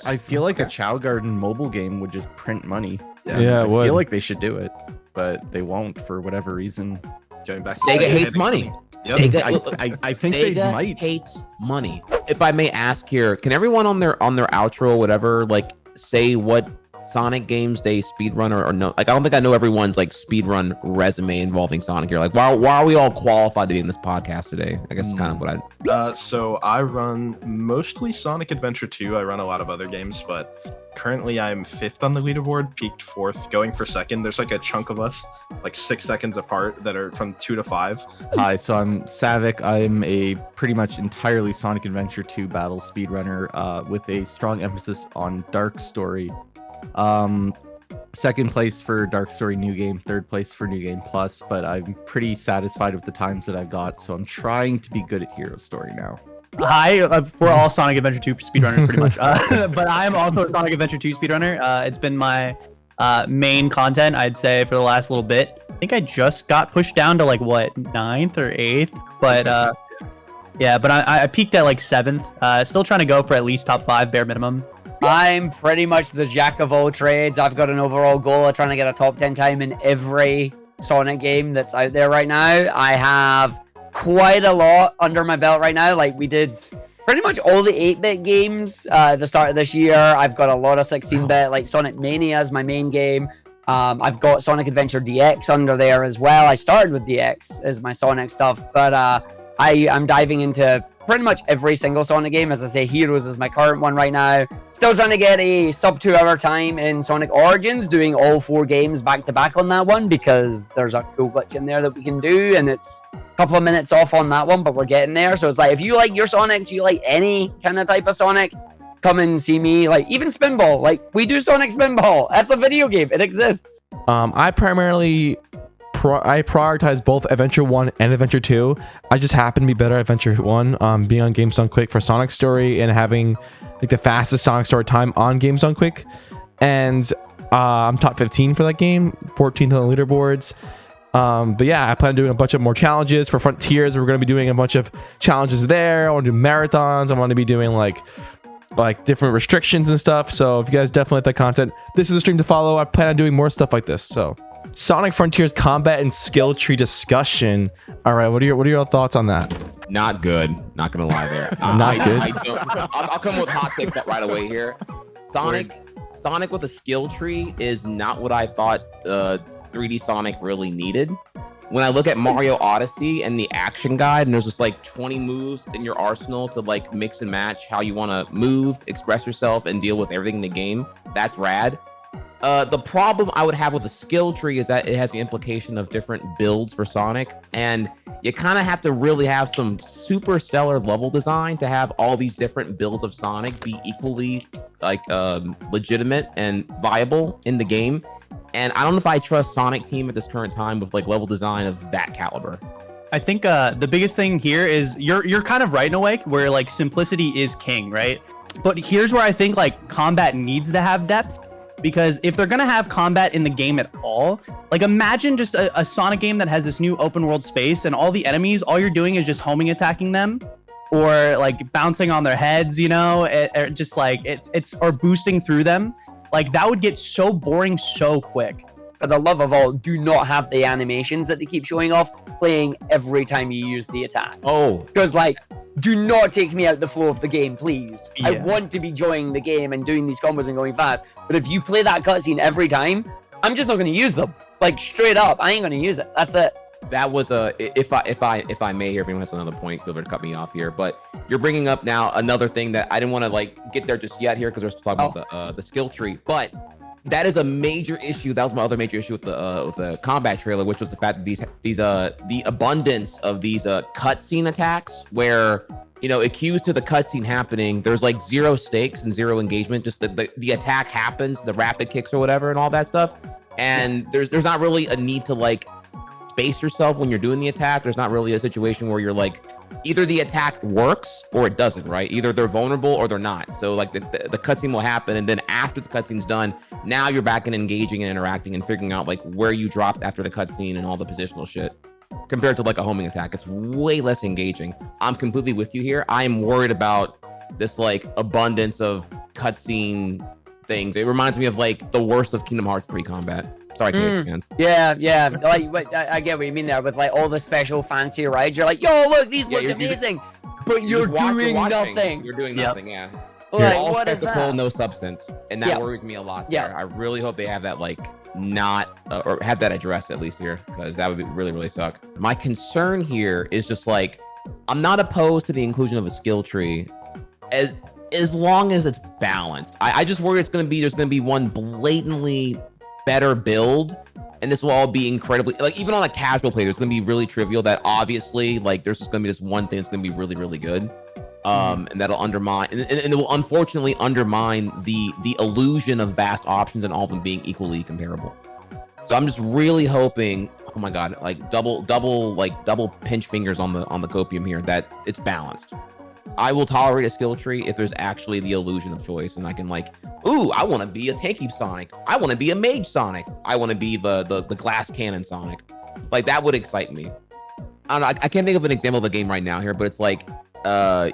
I feel like a Chao Garden mobile game would just print money. Yeah, I it would. feel like they should do it, but they won't for whatever reason. Going back. Sega hates money. Yep. Sega, I think they Sega might. hates money. If I may ask here, can everyone on their outro, whatever, like say what Sonic games they speedrun or no? Like I don't think I know everyone's like speedrun resume involving Sonic here. Like why are we all qualified to be in this podcast today? I guess it's kind of what I. So I run mostly Sonic Adventure 2. I run a lot of other games, but currently I'm 5th on the leaderboard, peaked 4th, going for 2nd. There's like a chunk of us, like 6 seconds apart, that are from 2 to 5. Hi, so I'm Savik. I'm a pretty much entirely Sonic Adventure 2 battle speedrunner with a strong emphasis on Dark Story. Second place for Dark Story New Game, third place for New Game Plus, but I'm pretty satisfied with the times that I've got, so I'm trying to be good at Hero Story now. Hi, we're all Sonic Adventure 2 speedrunners pretty much, but I'm also a Sonic Adventure 2 speedrunner. It's been my main content, I'd say, for the last little bit. I think I just got pushed down to like what, 9th or 8th, but yeah, but I peaked at like 7th. Still trying to go for at least top 5 bare minimum. I'm pretty much the jack of all trades. I've got an overall goal of trying to get a top 10 time in every Sonic game that's out there right now. I have quite a lot under my belt right now. Like we did pretty much all the 8-bit games at the start of this year. I've got a lot of 16-bit, like Sonic Mania is my main game. I've got Sonic Adventure DX under there as well. I started with DX as my Sonic stuff, but I'm diving into pretty much every single Sonic game. As I say, Heroes is my current one right now. Still trying to get a sub 2-hour time in Sonic Origins, doing all 4 games back to back on that one because there's a cool glitch in there that we can do, and it's a couple of minutes off on that one, but we're getting there. So it's like, if you like your Sonic, do you like any kind of type of Sonic, come and see me. Like even Spinball, like we do Sonic Spinball. That's a video game. It exists. I primarily prioritize both Adventure 1 and Adventure 2. I just happen to be better at Adventure 1, being on Games Done Quick for Sonic Story and having like the fastest Sonic Story time on Games Done Quick. And I'm top 15 for that game, 14th on the leaderboards. But yeah, I plan on doing a bunch of more challenges for Frontiers. We're going to be doing a bunch of challenges there. I want to do marathons. I want to be doing like different restrictions and stuff. So if you guys definitely like that content, this is a stream to follow. I plan on doing more stuff like this. So Sonic Frontiers combat and skill tree discussion. All right, what are your thoughts on that? Not good. Not gonna lie there. Not good. I'll come with hot takes right away here. Sonic with a skill tree is not what I thought 3D Sonic really needed. When I look at Mario Odyssey and the action guide, and there's just like 20 moves in your arsenal to like mix and match how you want to move, express yourself, and deal with everything in the game. That's rad. The problem I would have with a skill tree is that it has the implication of different builds for Sonic, and you kind of have to really have some super stellar level design to have all these different builds of Sonic be equally like legitimate and viable in the game. And I don't know if I trust Sonic Team at this current time with like level design of that caliber. I think the biggest thing here is you're kind of right in a way where like simplicity is king, right? But here's where I think like combat needs to have depth. Because if they're going to have combat in the game at all, like imagine just a Sonic game that has this new open world space and all the enemies, all you're doing is just homing attacking them or like bouncing on their heads, you know, or just like it's or boosting through them. Like that would get so boring so quick. For the love of all, do not have the animations that they keep showing off playing every time you use the attack. Oh, because like, do not take me out the flow of the game, please. Yeah. I want to be enjoying the game and doing these combos and going fast. But if you play that cutscene every time, I'm just not going to use them. Like straight up, I ain't going to use it. That's it. That was if I may here, if anyone has another point, feel free to cut me off here. But you're bringing up now another thing that I didn't want to like get there just yet here because we're still talking about the skill tree. But that is a major issue. That was my other major issue with the combat trailer, which was the fact that the abundance of these cutscene attacks, where you know it cues to the cutscene happening. There's like 0 stakes and 0 engagement. Just the attack happens, the rapid kicks or whatever, and all that stuff. And there's not really a need to like space yourself when you're doing the attack. There's not really a situation where you're like either the attack works or it doesn't, right? Either they're vulnerable or they're not. So like the cutscene will happen, and then after the cutscene's done, now you're back in engaging and interacting and figuring out like where you dropped after the cutscene and all the positional shit. Compared to like a homing attack, it's way less engaging. I'm completely with you here. I am worried about this like abundance of cutscene things. It reminds me of like the worst of Kingdom Hearts 3 combat. Sorry, Trihex fans. Yeah. Like, I get what you mean there with like all the special fancy rides. You're like, yo, look, these look amazing, but you're doing nothing. You're doing nothing. Yeah. Like, all what is spectacle, that? no substance, and that worries me a lot. There. I really hope they have that like not or have that addressed at least here, because that would be really suck. My concern here is just like I'm not opposed to the inclusion of a skill tree as long as it's balanced. I just worry there's gonna be one blatantly better build, and this will all be incredibly like even on a casual play there's gonna be really trivial that obviously like there's just gonna be this one thing that's gonna be really good. And that'll undermine and it will unfortunately undermine the illusion of vast options and all of them being equally comparable. So I'm just really hoping, oh my god, like double pinch fingers on the copium here, that it's balanced. I will tolerate a skill tree if there's actually the illusion of choice, and I can like, ooh, I want to be a tanky Sonic, I want to be a mage Sonic, I want to be the glass cannon Sonic. Like that would excite me. I don't know, I can't think of an example of a game right now here, but it's like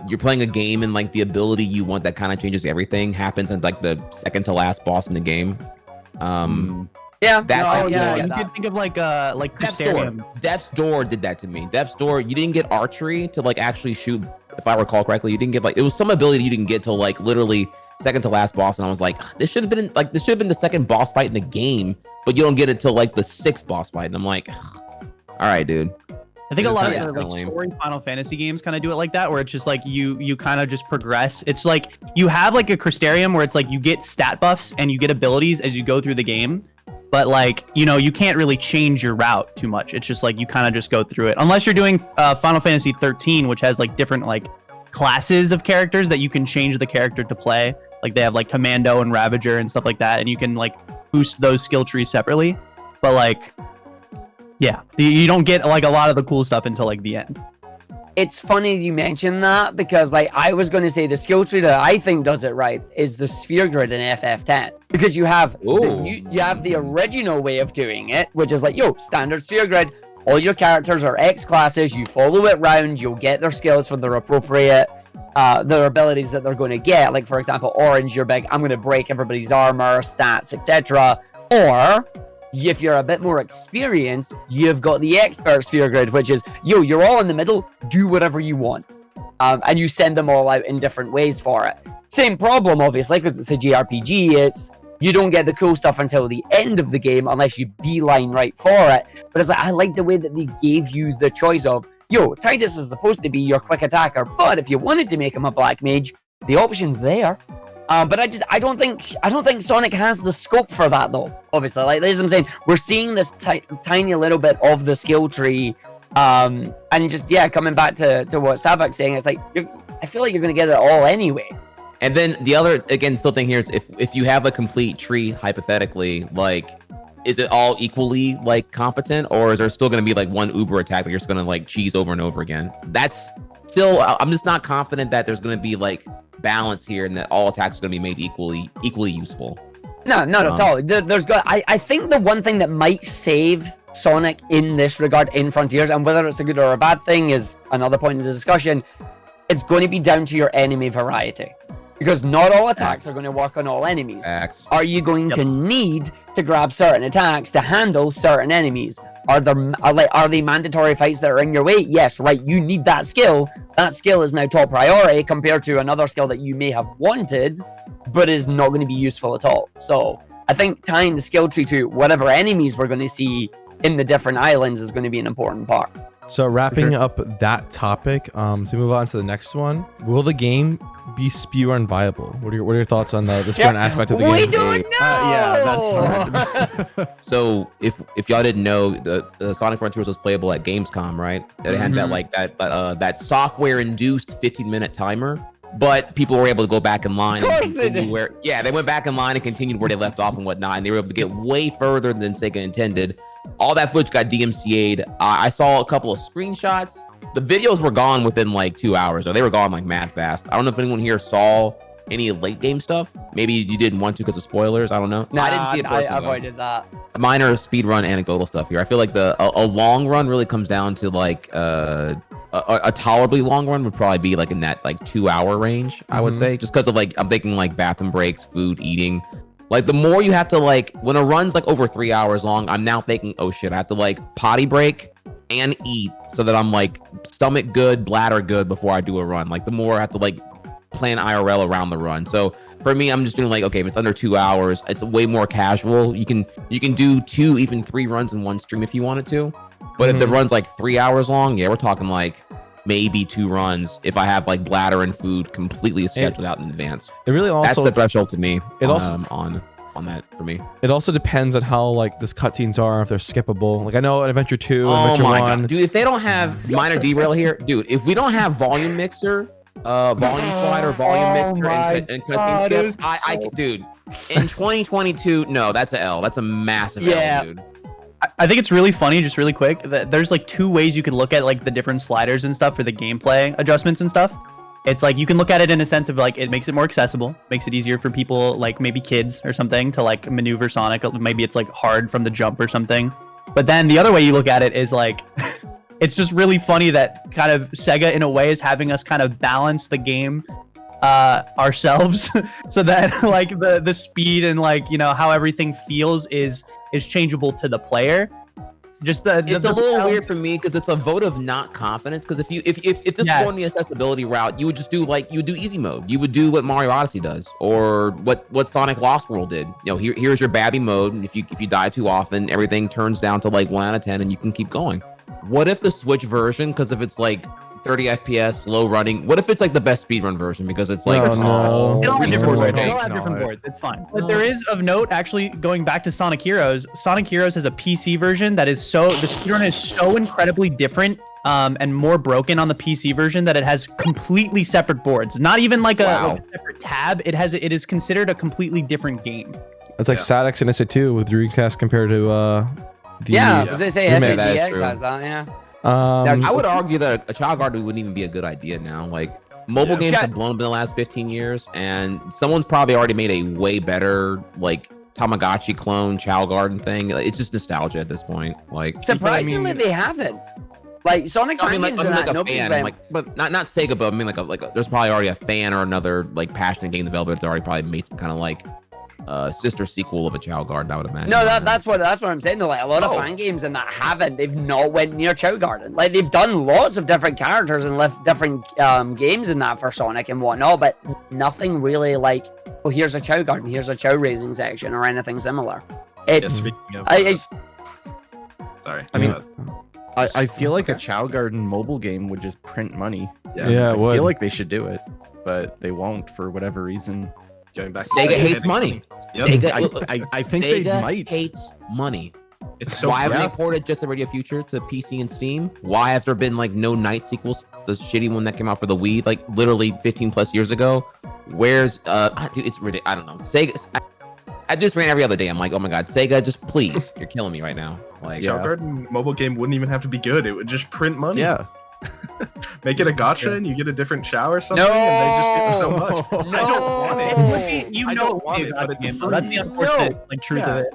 you're playing a game and like the ability you want that kind of changes everything happens in like the second to last boss in the game. Yeah, You could think of like Crystarium. Death's Door did that to me. Death's Door, you didn't get archery to like actually shoot, if I recall correctly. You didn't get like, it was some ability you didn't get till like literally second to last boss, and I was like, this should have been the second boss fight in the game, but you don't get it till like the 6th boss fight, and I'm like, all right, dude. I think a lot of the like story Final Fantasy games kind of do it like that, where it's just like you kind of just progress. It's like you have like a Crystarium where it's like you get stat buffs and you get abilities as you go through the game, but like, you know, you can't really change your route too much. It's just like you kind of just go through it, unless you're doing Final Fantasy 13, which has like different like classes of characters that you can change the character to play. Like they have like Commando and Ravager and stuff like that, and you can like boost those skill trees separately. But like, yeah, you don't get like a lot of the cool stuff until like the end. It's funny you mentioned that, because like I was going to say the skill tree that I think does it right is the sphere grid in FF10, because you have you have the original way of doing it, which is like, yo, standard sphere grid, all your characters are X classes, you follow it round, you'll get their skills for their appropriate their abilities that they're going to get. Like for example, Orange, you're big, I'm going to break everybody's armor, stats, etc. Or if you're a bit more experienced, you've got the expert sphere grid, which is, yo, you're all in the middle, do whatever you want. And you send them all out in different ways for it. Same problem, obviously, because it's a JRPG, it's you don't get the cool stuff until the end of the game unless you beeline right for it. But it's like, I like the way that they gave you the choice of, yo, Titus is supposed to be your quick attacker, but if you wanted to make him a black mage, the option's there. But I don't think Sonic has the scope for that though. Obviously, like as I'm saying, we're seeing this tiny little bit of the skill tree, and just coming back to what Savak's saying, it's like I feel like you're gonna get it all anyway. And then the other still thing here is if you have a complete tree hypothetically, like, is it all equally like competent, or is there still gonna be like one uber attack that you're just gonna like cheese over and over again? That's still, I'm just not confident that there's gonna be like balance here and that all attacks are going to be made equally useful. No, not at all. I think the one thing that might save Sonic in this regard in Frontiers, and whether it's a good or a bad thing is another point of the discussion, it's going to be down to your enemy variety, because not all attacks are going to work on all enemies. Are you going to need to grab certain attacks to handle certain enemies? Are they mandatory fights that are in your way? Yes, right. You need that skill. That skill is now top priority compared to another skill that you may have wanted, but is not going to be useful at all. So I think tying the skill tree to whatever enemies we're going to see in the different islands is going to be an important part. So wrapping up that topic, to move on to the next one, will the game be speedrun viable? What are your thoughts on the speedrun aspect of the game? We don't know. That's hard. So if y'all didn't know, the Sonic Frontiers was playable at Gamescom, right? It had that software induced 15-minute timer, but people were able to go back in line and continue they went back in line and continued where they left off and whatnot, and they were able to get way further than Sega intended. All that footage got DMCA'd. I saw a couple of screenshots. The videos were gone within like 2 hours, or they were gone like mad fast. I don't know if anyone here saw any late game stuff. Maybe you didn't want to because of spoilers. I don't know. Nah, I didn't see it I personally, though. avoided that. Mine are speedrun anecdotal stuff here. I feel like a long run really comes down to like a tolerably long run would probably be like in that like 2-hour range, I would say, just because of like I'm thinking like bathroom breaks, food, eating. Like the more you have to like when a run's like over 3 hours long, I'm now thinking, oh shit, I have to like potty break and eat so that I'm like stomach good, bladder good before I do a run. Like the more I have to like plan IRL around the run. So for me, I'm just doing like, okay, if it's under 2 hours, it's way more casual. You can do 2, even 3 runs in one stream if you wanted to. But if the run's like 3 hours long, yeah, we're talking like maybe 2 runs if I have like bladder and food completely scheduled out in advance. It really also That's the threshold to me. It also on that for me. It also depends on how like this cutscenes are, if they're skippable. Like I know in Adventure 2, Adventure 1. God, dude, if they don't have minor derail here, dude, if we don't have volume mixer, volume slider, volume mixer, and cutscene skip, dude, in 2022, no, that's a L. That's a massive L, dude. I think it's really funny, just really quick, that there's like 2 ways you could look at like the different sliders and stuff for the gameplay adjustments and stuff. It's like you can look at it in a sense of like it makes it more accessible, makes it easier for people like maybe kids or something to like maneuver Sonic. Maybe it's like hard from the jump or something. But then the other way you look at it is like it's just really funny that kind of Sega in a way is having us kind of balance the game ourselves so that like the speed and like, you know, how everything feels is changeable to the player. Just it's a little weird for me because it's a vote of not confidence. Because if this was going the accessibility route, you would just do like you would do easy mode. You would do what Mario Odyssey does, or what Sonic Lost World did. You know, here's your Babby mode, and if you die too often, everything turns down to like 1 out of 10, and you can keep going. What if the Switch version? Because if it's like 30 FPS, slow running. What if it's like the best speedrun version because it's like They all have different boards. They all have No, different boards. It's fine. But there is of note, actually, going back to Sonic Heroes. Sonic Heroes has a PC version that is the speedrun is so incredibly different and more broken on the PC version that it has completely separate boards. Not even like a separate tab. It is considered a completely different game. It's like Sadix and SA2 with Dreamcast compared to I was gonna say remix. SATX has that, yeah. I would argue that a Chao Garden wouldn't even be a good idea now. Like mobile games have blown up in the last 15 years, and someone's probably already made a way better like Tamagotchi clone Chao Garden thing. It's just nostalgia at this point. Like surprisingly, they haven't. Like Sonic I mean, games like and a fan, like, but not Sega, but I mean like there's probably already a fan or another like passionate game developer that's already probably made some kind of like sister sequel of a Chao Garden, I would imagine. No, that's what I'm saying. Though, like a lot of fan games and that they've not went near Chao Garden. Like they've done lots of different characters and left different games in that for Sonic and whatnot, but nothing really like, oh, here's a Chao Garden, here's a Chao raising section or anything similar. It's sorry. I mean, I feel like a Chao Garden mobile game would just print money. Yeah, it would. I feel like they should do it, but they won't for whatever reason. Going back, Sega hates money. Yep. Sega, I think Sega they might. hates money. It's so Why haven't they ported Jet Set Radio Future to PC and Steam? Why have there been like no Night sequels? The shitty one that came out for the Wii, like literally 15 plus years ago. Where's dude? It's ridiculous. I don't know. Sega. I just ran every other day. I'm like, oh my god, Sega, just please, you're killing me right now. Like, Chao Garden mobile game wouldn't even have to be good. It would just print money. Yeah. Make it a gacha and you get a different Chao or something, and they just get so much. No. I don't want it. It would be, I don't want it, but it's free. That's the unfortunate like truth of it.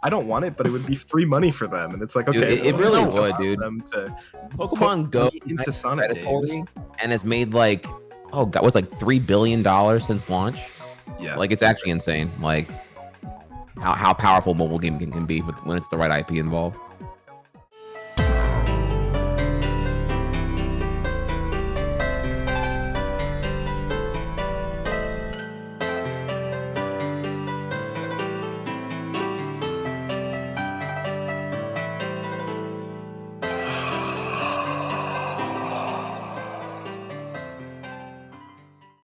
I don't want it, but it would be free money for them, and it's like, okay, Dude, it really would, dude. Them to Pokemon Go into Sonic games. and has made like, oh god, what's like $3 billion since launch? Yeah, Like it's actually insane. Like how powerful mobile game can be when it's the right IP involved.